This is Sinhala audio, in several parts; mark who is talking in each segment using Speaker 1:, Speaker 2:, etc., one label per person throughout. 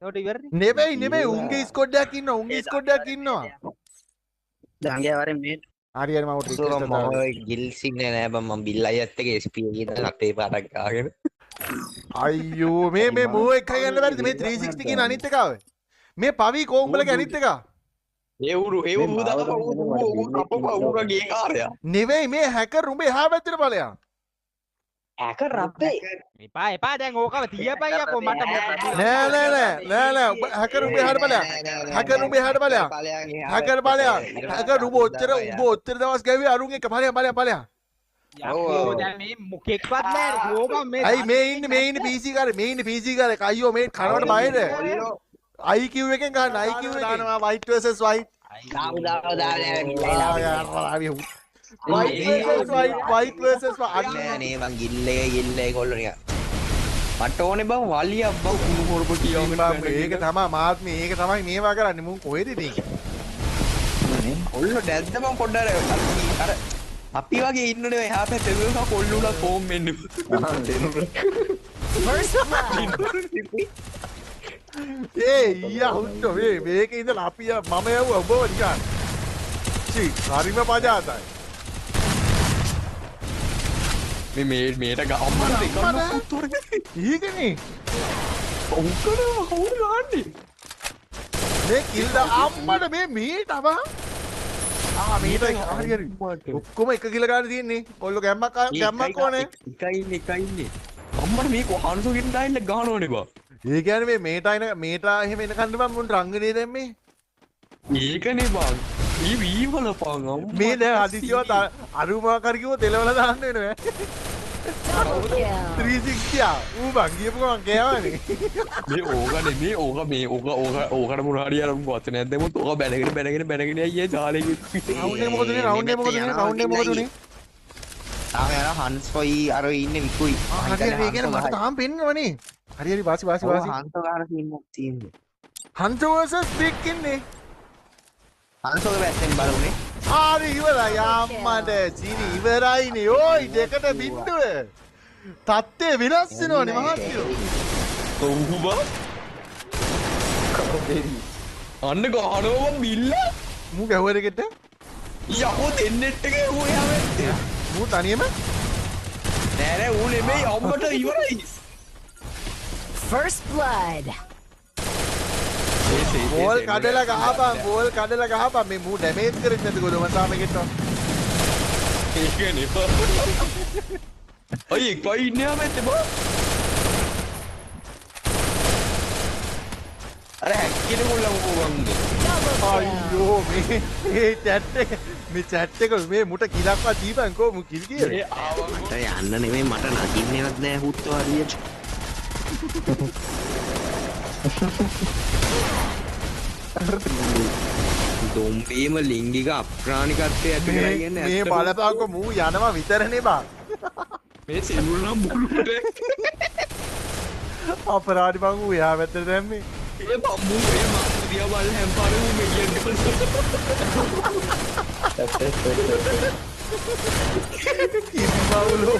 Speaker 1: ඒකට ඉවරනේ.
Speaker 2: නෙවෙයි උන්ගේ ස්කොඩ් එකක් ඉන්නවා. උන්ගේ ස්කොඩ් එකක් ඉන්නවා.
Speaker 3: දංගේ වරෙන් මේ
Speaker 2: හරි මම රික්වෙස්ට් එකක්
Speaker 4: මම
Speaker 2: දාලා.
Speaker 4: ගිල් සින්නේ නෑ බං මම බිල් අයත් එක SP කියන ලපේ පාටක් ගාගෙන
Speaker 2: අයියෝ මේ මූ එකයි යන්න බැරිද මේ 360 කියන අනිත් එක ආවේ. මේ පවි කොම්බලගේ අනිත් එක.
Speaker 4: ඒ ඌ දාපා ඌ අපපා ඌගේ ගේ කාර්යය
Speaker 2: නෙවෙයි මේ හැකර් උඹ එහා පැත්තට ඵලයන්.
Speaker 3: හැකර් අපේ
Speaker 1: එපා දැන් ඕකව තියපන් යකෝ මට
Speaker 2: නෑ උඹ හැකර් උඹ එහාට ඵලයන්. හැකර් උඹ එහාට ඵලයන්. හැකර් ඵලයන්. හැකර් උඹ ඔච්චර දවස් ගැව්වේ අරුන් එක ඵලයන්.
Speaker 1: යකෝ දැන් මේ මොකෙක්වත් නෑ ඕක මේ
Speaker 2: අයි මේ ඉන්නේ PC කාරේ අයියෝ මේ කනවට බයද? IQ එකෙන් ගන්න IQ එකෙන් දානවා white versus white. white versus
Speaker 4: නෑ නේ මං ගිල්ලේ කොල්ලෝ නිකන් මට ඕනේ බං වලියක් බං කුණු හොරපු කියවගෙන
Speaker 2: මේක තමයි මාත් මේක තමයි මේවා කරන්නේ මුන් කොහෙද ඉතින්
Speaker 4: කොල්ලෝ දැද්ද මං පොඩ්ඩක් අර අපි වගේ ඉන්නනේ එහා පැත්තේ ඒක කොල්ලුලා ෆෝම් වෙන්නේ
Speaker 2: ඒ ඊයා හුන්නෝ මේක ඉඳලා අපි මම යවුවා ඔබව නිකන් චි හරිම පජාතයි
Speaker 4: මේට ගම්මන්න එකක් උත්තර
Speaker 2: ඊකනේ
Speaker 4: උත්තර කවුරු ගහන්නේ
Speaker 2: මේ කිල්ල අම්මට මේ මීටම මීට හරි ඔක්කොම එක කිල ගන්න තියෙන්නේ කොල්ලෝ ගැම්මක් ඕනේ
Speaker 4: එකයි ඉන්නේ අම්මට මේක හංසුගෙන් ඩයිල් ගහන ඕනේ බා
Speaker 2: ඒ කියන්නේ මේ මේටා එහෙම එනකන් බං මුන් රංගනේ දැම්මේ
Speaker 4: ඒකනේ බං ඊ වීවල පං
Speaker 2: මේ දැන් හදිසියවත් අරුමා කර කිව්වොත් එලවලා දාන්න වෙනවා 360 ඌ බං ගියපු ගමන් ගෑවනේ
Speaker 4: මේ ඕකට මොනාරි අර වචනයක් දෙමුත් ඕක බැනගෙන අයියේ ජාලේ
Speaker 2: රවුන්ඩ් එක මොකද උනේ
Speaker 4: තාම යන හන්ස්ෆොයි අර ඉන්නේ විකුයි
Speaker 2: හරි ඒ කියන්නේ මට තාම පෙන්නවනේ හරි වාසි
Speaker 4: හන්සෝ ගන්න සීන් එකක් තියෙන්නේ
Speaker 2: හන්සෝ versus බික් ඉන්නේ
Speaker 4: හන්සෝගේ පැත්තෙන් බලුනේ
Speaker 2: හරි ඉවරයි අම්මට චීනි ඉවරයිනේ ඕයි දෙකට බින්දුව තත්ත්වය වෙනස් වෙනවනේ මහත්තයෝ
Speaker 4: කොහොමද අන්න ගහනවා බිල්ල
Speaker 2: මූ ගැහුවද කෙට
Speaker 4: යකෝ දෙන්නෙට් එකේ ඌ එහා වැත්තේ
Speaker 2: මූ තනියම
Speaker 4: නෑ ඌ නෙමෙයි අම්මට ඉවරයි
Speaker 5: First blood.
Speaker 2: බෝල් කඩලා ගහපන් මේ මූ ඩැමේජ් කරෙන්නේ නැද්ද ගොඩ මම තාම ගෙට්ටා
Speaker 4: ඒකනේ අය එකයි ඉන්නේ ආමෙත් බෝ අර හැක්කින කොල්ලම වගේ
Speaker 2: අයියෝ මේ chat එක මේ මුට කිලක්වත් දීපන් කො මු කිල් කියලා
Speaker 4: මට යන්න නෙමෙයි මට නගින්නේවත් නෑ හුත්තු හරියට දොම්පේම ලිංගික අප්‍රාණිකත්වය ඇති කරගෙන
Speaker 2: මේ බලපාකො මූ යනවා විතරනේ බං
Speaker 4: මේ සිරුර නම් මුළුට
Speaker 2: අපරාධ බං ඌ එහා පැත්තට දැම්මේ
Speaker 4: ඒ බම්බු මේ මාත් දිහා බල හැම්පාරේ ඌ මෙලියන්නේ
Speaker 2: කිම්බවුලෝ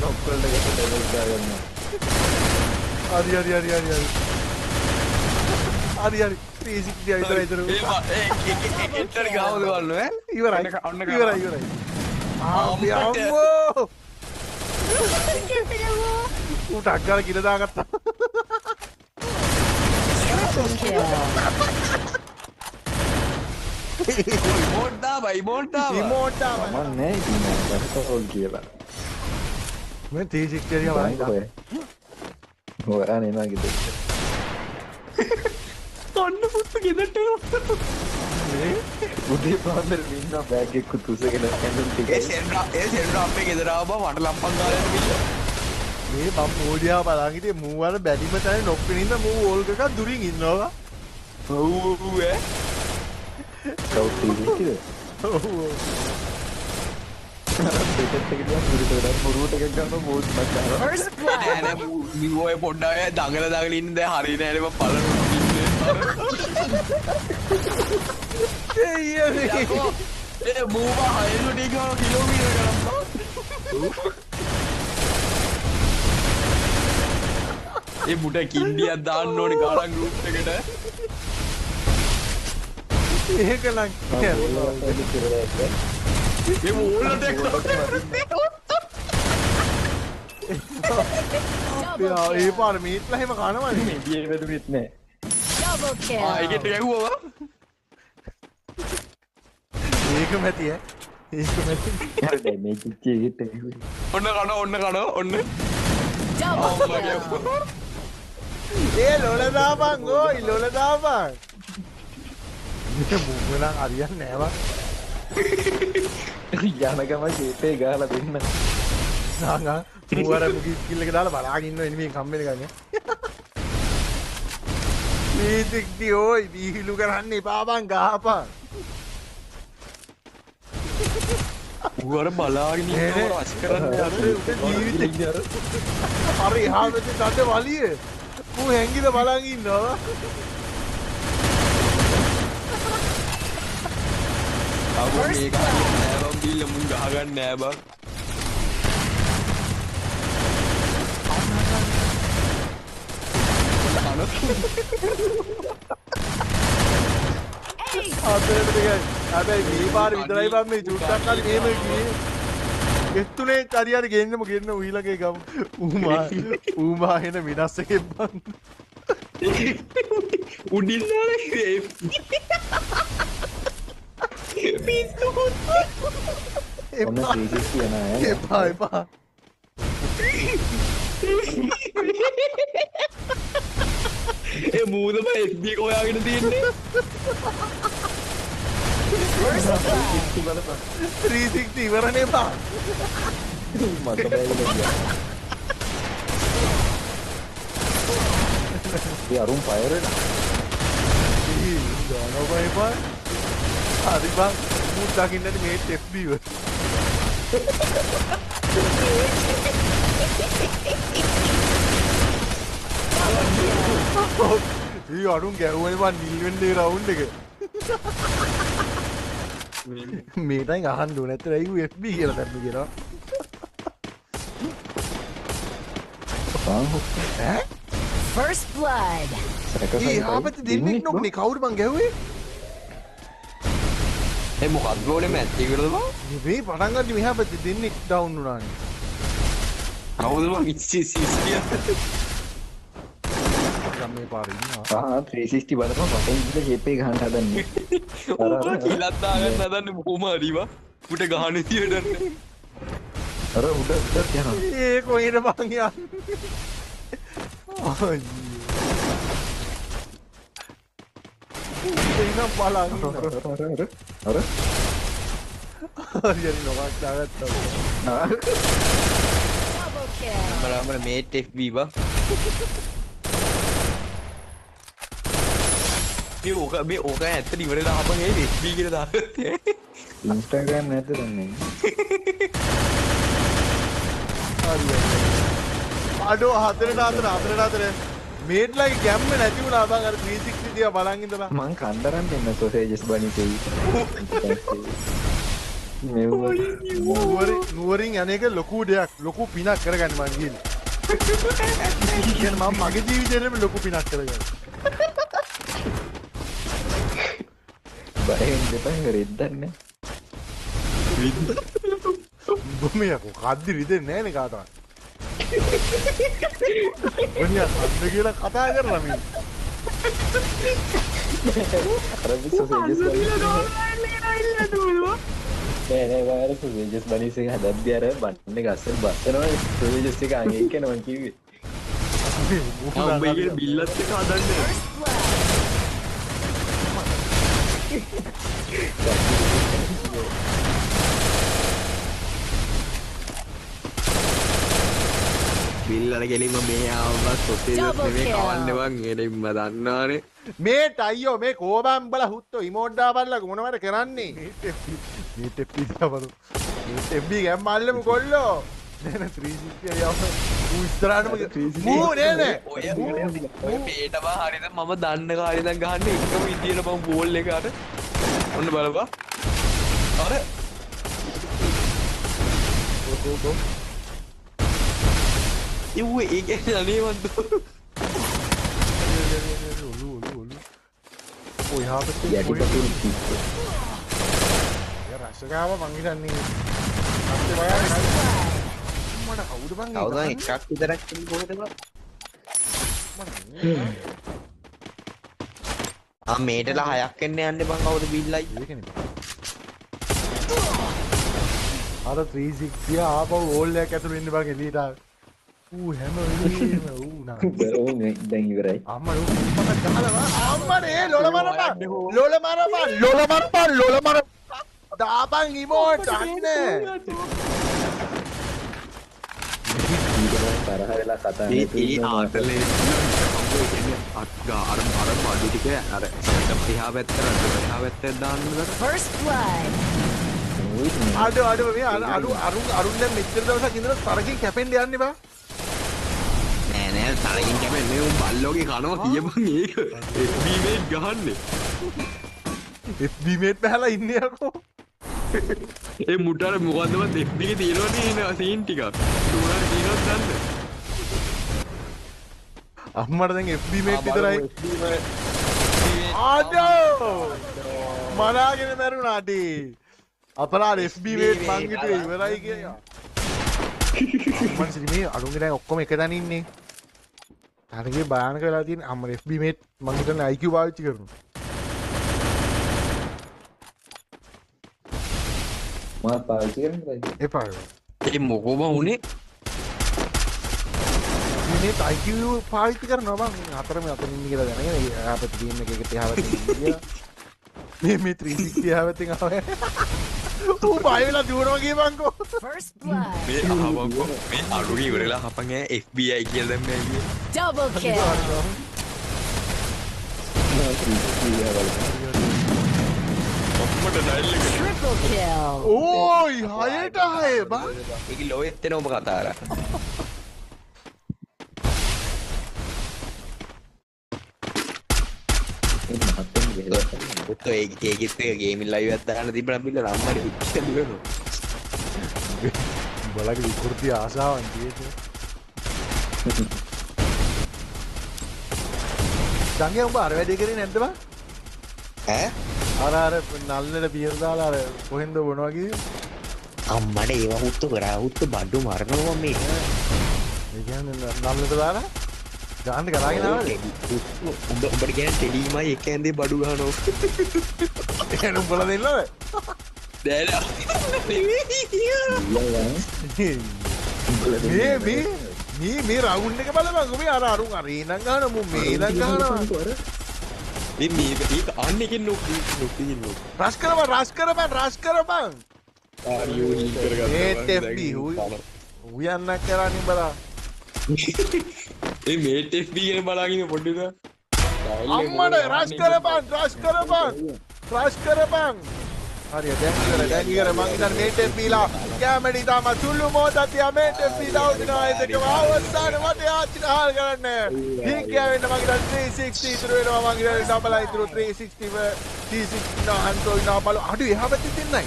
Speaker 6: ඔක්කොල්ට ගිහින් ඩැමේජ් දාගන්න.
Speaker 2: හරි 360 විතර
Speaker 4: එක්ටර් ගාවද වල්ලු ඈ
Speaker 2: ඉවරයි අම්මෝ ඌට අක්ගාල කිල දාගත්තා
Speaker 4: ඉමෝට්
Speaker 6: මම නෑ ඉතින් බස්කෝල් කියලා.
Speaker 2: මේ 360 හරිය වරයි
Speaker 6: ඔයා නෙනා ගෙදර.
Speaker 4: ඔන්න පුත්තු ගෙදරට
Speaker 6: උදේ පාන්දර ඉන්න බෑග් එක කුතුසගෙන කැන්ඩල් ටික.
Speaker 4: ඒ සෙන්ඩ්‍රා අපේ ගෙදර ආව මට ලම්පන් ගාලා යන බිල්ල
Speaker 2: මේ මම මෝඩියා බලන් හිටියේ මූ වල බැදිම තැන නොපෙනින්න මූ ඕල් එකක් දුරින් ඉන්නවා
Speaker 4: ඔව් ඈ
Speaker 6: කවුද ඉන්නේ?
Speaker 2: ඔව්
Speaker 6: දෙකත් එක දිහා මුරුවට එකක් ගන්න බෝඩ් එකක් ගන්නවා.
Speaker 5: First blood.
Speaker 4: නෑ මිවෝය පොඩ්ඩක් දඟල ඉන්න දැන් හරිය නෑනේ මම බලනවා ඒ මූවා හයලු ටික කිලෝමීටර ගණන් ඒ මුට කින්ඩියක් දාන්න ඕනේ කාලන් ගෲප් එකට.
Speaker 2: ඒක නම්
Speaker 4: මේ ඕලට
Speaker 2: ඒ පාර මීට්ලා එහෙම කනවනේ.
Speaker 6: දියේ වැදුනෙත් නෑ.
Speaker 5: Double kill.
Speaker 4: ඒකට ගැහුවා.
Speaker 2: ඒක මැති ඈ. ඒක මැති.
Speaker 6: හරි මේ කිච්චි එකට ඇහුවේ.
Speaker 4: ඔන්න ඔන්න.
Speaker 5: Double kill.
Speaker 2: ඒ ලොල දාපන් ඕයි ලොල දාපන්. මේ මුගලන් හරියන්නේ නෑ වා.
Speaker 6: යන ගම ජීපේ ගාලා දෙන්න.
Speaker 2: නාගා මුවර මුගි ස්කිල් එක දාලා බලාගෙන ඉන්න එනිමේ කම්මෙල ගන්නේ. මේ දෙක්ටි ඕයි බීහිලු කරන්න එපා බං ගහපන්.
Speaker 4: උගර බලාගෙන ඉන්නව රස කරන්න
Speaker 2: ජීවිතේ අර එහා වෙද්දී දඩ වලිය මු හැංගිලා බලන් ඉන්නවා.
Speaker 4: අවු මේක නෑ බම් බිල්ල මුන් ගහගන්න නෑ බං.
Speaker 2: අතේ දෙකයි. හැබැයි මේ පාර විතරයි බම් මේ චුට්ටක් හරි මෙහෙම ගියේ. එතුනේ හරියට ගෙන්න උයිලගේ ගම. ඌමා එන විනාශ එකේ බං.
Speaker 4: උඩින් නාලේ පිස්සු
Speaker 6: ඔන්න 360 යන අය.
Speaker 2: එපා.
Speaker 4: ඒ මූදම SD එක හොයාගෙන තියන්නේ.
Speaker 5: First blood.
Speaker 2: 360 ඉවරනේ බං.
Speaker 6: මට බැලුවා ගියා. ඒ අරුන් ෆයර් වෙන.
Speaker 2: දානවා බං. හරි බං. මු දකින්නට මේ FB වල. ඊ අරුන් ගැහුවනේ බං නිල් වෙන්නේ රවුන්ඩ් එක. මේටයි අහන්න ඕනේ නැත්නම් අයියෝ FB කියලා දැම්ම කියනවා. ඈ?
Speaker 5: First blood.
Speaker 2: ඒ ආපත දෙන්නෙක් නොකනේ කවුරු බං ගැහුවේ?
Speaker 4: ඒ මොකක්ද ගෝලේ මැච් එකකටද බං?
Speaker 2: මේ පටන් ගන්න මෙහා පැත්තේ දෙන්නෙක් ඩවුන් වුණානේ.
Speaker 4: කවුද බං ඉස්සී
Speaker 2: මේ පාරේ ඉන්නවා.
Speaker 6: 360 බලපන් මට ඉඳලා ජීපේ ගහන්න හදන්නේ.
Speaker 4: ඔබ කිලත් දාගන්න හදන්නේ බොහොම හරිවා. උට ගහන විදියට.
Speaker 6: අර උඩ යනවා.
Speaker 2: ඒ කොහෙද බං යන්නේ? එනම් බලන්න.
Speaker 6: අර
Speaker 2: හරියට නොකක් දාගත්තා.
Speaker 5: Double kill.
Speaker 4: මම මේට් FB බං. මේ ඕක ඇත්තට ඉවරට ආපන් ඒ FB කියලා දාගත්තේ.
Speaker 6: Instagram නැද්ද දන්නේ.
Speaker 2: අඩෝ හතරට මේට්ලගේ ගැම්ම නැති වුණා බං අර 360 දිහා බලන් ඉඳලා.
Speaker 6: මං කණ්ඩරම් දෙන්න සොසේජස් බනිතේ.
Speaker 2: නුවරින් අනේක ලොකු දෙයක් ලොකු පිනක් කරගන්න මං ගිහින්. කියන්නේ මම මගේ ජීවිතේෙම ලොකු පිනක් කරගන්න.
Speaker 6: බයෙන් දෙපා රෙද්දන්නේ.
Speaker 2: බොමියකෝ කද්දි රිදෙන්නේ නැහනේ කාටවත්. ඔනියා කද්ද කියලා කතා කරලා මේ.
Speaker 6: අර සොසේජස් නෑ වයර් සොසේජස් බනිසේ හදද්දී අර බන්නේ ගස්සෙන් බස්සනවා සොසේජස් එක අගේ කියන මං කිව්වේ.
Speaker 4: උඹ ඉතින් බිල්ලත් එක හදන්නේ.
Speaker 5: First blood.
Speaker 4: බිල්ලල ගෙලින්ම මේ ආවම සොසේජස් නෙමෙයි කවන්නේ බං ඒකෙන්ම දන්නවනේ.
Speaker 2: මේට අයියෝ මේ කෝබම් බල හුත්තෝ ඉමෝඩ් දාපල්ලා මොනවද කරන්නේ? මේ ටෙප්පි දාපළු. මේ ටෙප්පි ගැම් මල්ලමු කොල්ලෝ. නේන 360 යව. ඌ ඉස්සරහටම මූ නේනේ.
Speaker 4: ඔය පේටම හරියද මම දන්න කාලේ දැන් ගහන්නේ එකම විදියට මම බෝල් එක අර ඔන්න බලපන්. අර ඉව්වේ ඒක අනේ වන්ද
Speaker 2: ඔය හාපෙත්
Speaker 6: යටිපතුල් කිච්ච.
Speaker 2: රශකාව මං හිතන්නේ අස්සේ බලන්න මට කවුද බං
Speaker 4: කවුද එකක් විතරක් කිව්ව කොහෙද බං මේටලා 6ක් එන්න යන්නේ බං කවුද බිල්ලයි
Speaker 2: ඒකනේ අර 360 ආපහු ඕල් එකක් ඇතුළේ ඉන්න බං එළියට හැම වෙලේම නා
Speaker 6: දැන් ඉවරයි.
Speaker 2: අම්මා මට ගහලා අම්මනේ ලොල මරපන් දාපන් ඉමෝට් අන්නේ
Speaker 6: තරහ වෙලා කතා
Speaker 4: ඒ ආතලේ අර පාඩු ටික අර එහා පැත්තට එහා පැත්තට දාන්නද
Speaker 5: First blood.
Speaker 2: අඩු මේ අරුන් දැන් මෙච්චර දවසක් ඉඳලා තරකින් කැපෙන්න යන්නේ බා
Speaker 4: නෑ තරකින් කැපෙන්නේ උන් බල්ලෝගේ කනවා කියපන් ඒක FB මේට් ගහන්නේ
Speaker 2: FB මේට් බහලා ඉන්නේ යකෝ
Speaker 4: ඒ මුටර මොකද්ද මන් FB එකේ තියෙනවනේ නේ සීන් ටික උනාට තියෙනවද දන්නද
Speaker 2: අම්මට දැන් FB මේට් විතරයි ආඩෝ මනාගෙන මරුණාටි අපරාධ FB මේට් මං හිතුවේ ඉවරයි කියලා මං සිරිමේ අරුන්ගේ දැන් ඔක්කොම එක තැන ඉන්නේ තරගේ භයානක වෙලා තියෙන අම්මට FB මේට් මං හිතන්නේ IQ පාවිච්චි කරනවා
Speaker 6: මා පාවිච්චි කරන්නේ
Speaker 2: එපා
Speaker 4: ඒ මොකෝ බං උනේ
Speaker 2: මේ IQ පාවිච්චි කරනවා බං හතරම අතරින් ඉන්න කියලා දැනගෙන එහාපැත්තේ තියෙන එකකට එහාපැත්තේ ඉන්නවා මේ 360 එහාපැත්තෙන් ආවේ ඌ බය වෙලා දුවනවා කියපන්කෝ
Speaker 5: First blood.
Speaker 4: මේ අහවංකෝ මේ අරුගේ ඉවරලා හපන් ඈ FBI කියලා දැම්මේ අයියේ
Speaker 5: Double kill.
Speaker 4: ඔක්කොමඩ ඩයිල් එක
Speaker 5: Triple kill.
Speaker 2: ඕයි හයට හය බං
Speaker 4: ඒක ලෝයෙත් එන ඔබ කතා කරා ඔතෝ ඒකෙත් එක ගේමින් ලයිව් එකක් දාන්න තිබ්බනම් බිල්ල රම්මඩ පිටින් දුවනවා
Speaker 2: බලගේ විකෘති ආසාවන් තියෙන්නේ සංගේ උඹ අර වැඩේ කරේ නැද්ද බං
Speaker 4: ඈ
Speaker 2: අර නල්ලට පියර දාලා අර කොහෙන්ද බොනවා කිව්වේ
Speaker 4: අම්මඩ ඒව හුත්තු කරා හුත්තු බඩු මරනවා මේ
Speaker 2: ඒ කියන්නේ නල්ලට දාලා ගාන්න කරාගෙන ආවද
Speaker 4: උඹට කියන්නේ ටෙලීමයි එක ඇඳේ බඩු ගහනවා
Speaker 2: එහෙනම් උඹලා දෙන්නද
Speaker 4: දැලා
Speaker 2: මේ රවුන්ඩ් එක බලපන් ඔබේ අර අරුන් අර ඊනම් ගහන මු මේ ඊනම් ගහනවා
Speaker 4: මේක අන්න එකෙන් නොකින්
Speaker 2: රස් කරපන් මේ FB උයන්න කරන්නේ බලා
Speaker 4: ඒ මේට් FB ගැන බලාගෙන පොඩ්ඩක්
Speaker 2: අම්මඩ රස් කරපන් හරි දැන් ඉවර මං ඉතින් මේට් FB ලා කැමඩි තාම සුළු මොහොතක් තියා මේට් FB දවදිනවා ඒක අවස්ථාන මට යාචින හාල් කරන්න දී කියවෙන්න මං ඉතින් 360 ඉතුරු වෙනවා මං ඉතින් ඩබල් ඉතුරු 360 හන්තෝ ඉන්නවා බලු අඩු එහා පැත්තේ තින්නයි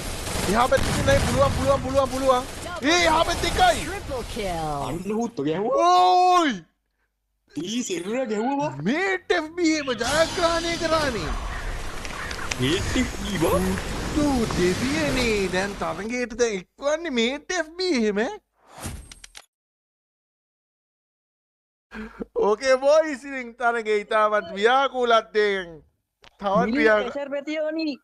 Speaker 2: පුළුවන් ඒ එහා පැත්තේ එකයි
Speaker 5: Triple kill.
Speaker 4: අන්න හුත්තු ගැහුවා
Speaker 2: ඕයි
Speaker 4: ඊ සෙල්ලර ගැහුවා
Speaker 2: මේට් FB එම ජයග්‍රහණය කරානේ
Speaker 4: මේට් FB බං
Speaker 2: දූ දෙවියනේ දැන් තරගයට දැන් එක්වන්නේ මේට් FB එහෙම ඕකේ බොයිස් ඉතින් තරගේ ඉතාමත් ව්‍යාකූලත්වයෙන් තවත්
Speaker 3: ප්‍රෙෂර් පැතියෝනි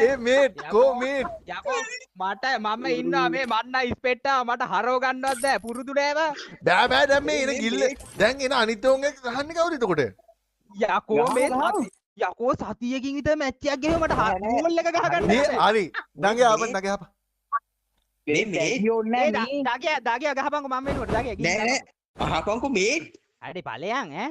Speaker 2: ඒ මේට් කෝ මේට්
Speaker 1: යකෝ මට මම ඉන්නවා මේ මන්න ඉස්පෙට්ටා මට හරව ගන්නවත් බෑ පුරුදු නෑව
Speaker 2: බෑ දැන් මේ එන ගිල්ල දැන් එන අනිත් උන්ගේ ගහන්නේ කවුද එතකොට
Speaker 1: යකෝ මේ යකෝ සතියකින් විතර මැච් එකක් ගෙව මට ගෝල් එක ගහගන්න
Speaker 2: මේ හරි නගේ ආපන්
Speaker 4: මේ මේට්
Speaker 1: දගය ගහපන්කො මම වෙනකොට දගය
Speaker 4: නෑ අහපන්කෝ මේට්
Speaker 1: අඩි ඵලයන් ඈ